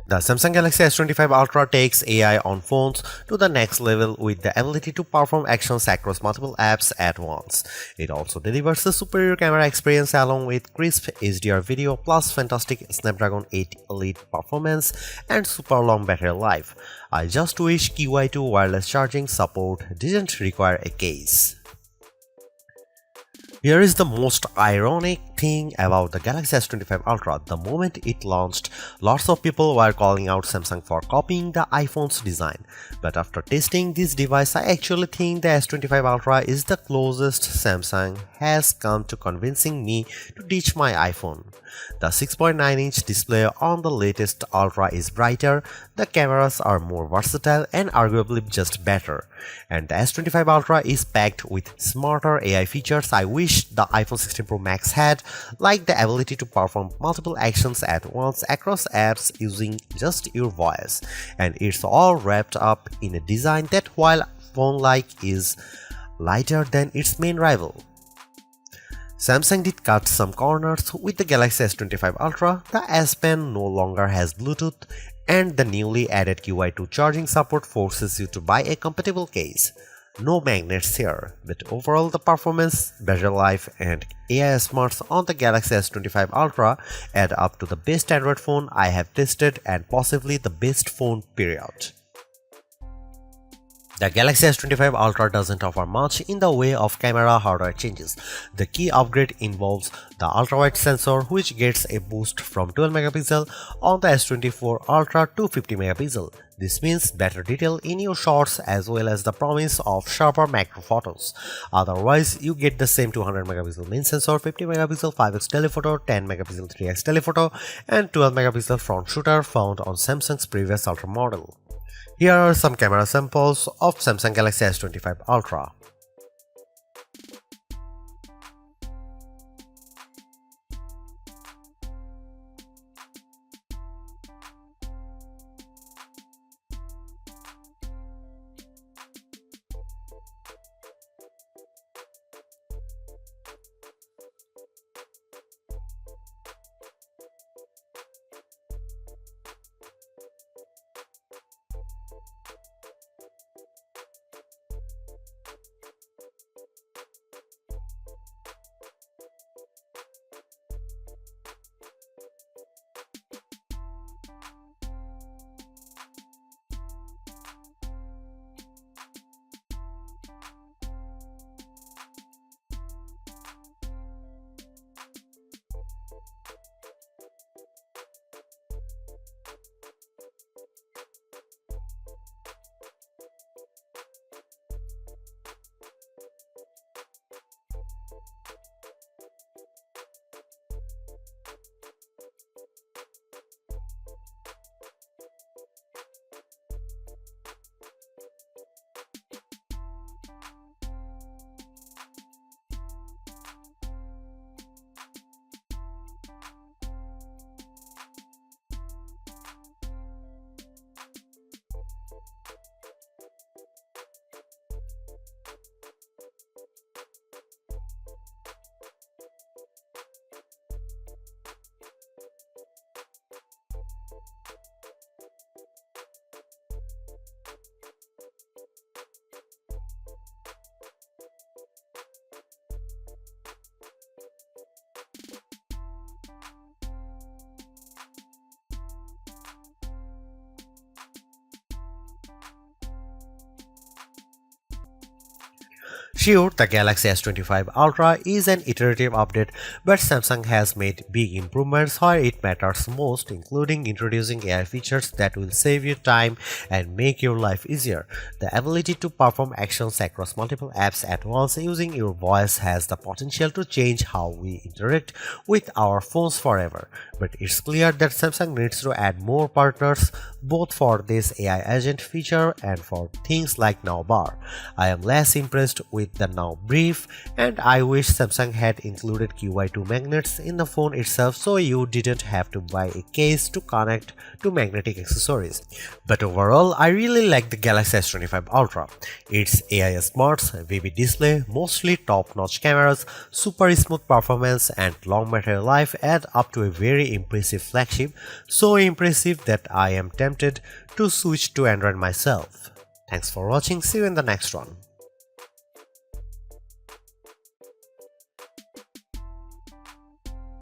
The Samsung Galaxy S25 Ultra takes AI on phones to the next level with the ability to perform actions across multiple apps at once. It also delivers a superior camera experience along with crisp HDR video plus fantastic Snapdragon 8 Elite performance and super long battery life. I just wish QI2 wireless charging support didn't require a case. Here is the most ironic thing about the Galaxy S25 Ultra. The moment it launched, lots of people were calling out Samsung for copying the iPhone's design. But after testing this device, I actually think the S25 Ultra is the closest Samsung has come to convincing me to ditch my iPhone. The 6.9-inch display on the latest Ultra is brighter, the cameras are more versatile and arguably just better. And the S25 Ultra is packed with smarter AI features I wish the iPhone 16 Pro Max had, like the ability to perform multiple actions at once across apps using just your voice. And it's all wrapped up in a design that, while phone-like, is lighter than its main rival. Samsung did cut some corners with the Galaxy S25 Ultra. The S Pen no longer has Bluetooth, and the newly added QI2 charging support forces you to buy a compatible case. No magnets here, but overall the performance, battery life and AI smarts on the Galaxy S25 Ultra add up to the best Android phone I have tested and possibly the best phone period. The Galaxy S25 Ultra doesn't offer much in the way of camera hardware changes. The key upgrade involves the ultra-wide sensor, which gets a boost from 12 MP on the S24 Ultra to 50 MP. This means better detail in your shots as well as the promise of sharper macro photos. Otherwise, you get the same 200 MP main sensor, 50 MP 5x telephoto, 10 MP 3x telephoto, and 12 MP front shooter found on Samsung's previous Ultra model. Here are some camera samples of Samsung Galaxy S25 Ultra. Sure, the Galaxy S25 Ultra is an iterative update, but Samsung has made big improvements where it matters most, including introducing AI features that will save you time and make your life easier. The ability to perform actions across multiple apps at once using your voice has the potential to change how we interact with our phones forever. But it's clear that Samsung needs to add more partners both for this AI agent feature and for things like Now Bar. I am less impressed with the now brief, and I wish Samsung had included QI2 magnets in the phone itself so you didn't have to buy a case to connect to magnetic accessories. But overall, I really like the Galaxy S25 Ultra. Its AI smarts, wavy display, mostly top-notch cameras, super smooth performance, and long battery life add up to a very impressive flagship, so impressive that I am tempted to switch to Android myself. Thanks for watching, see you in the next one.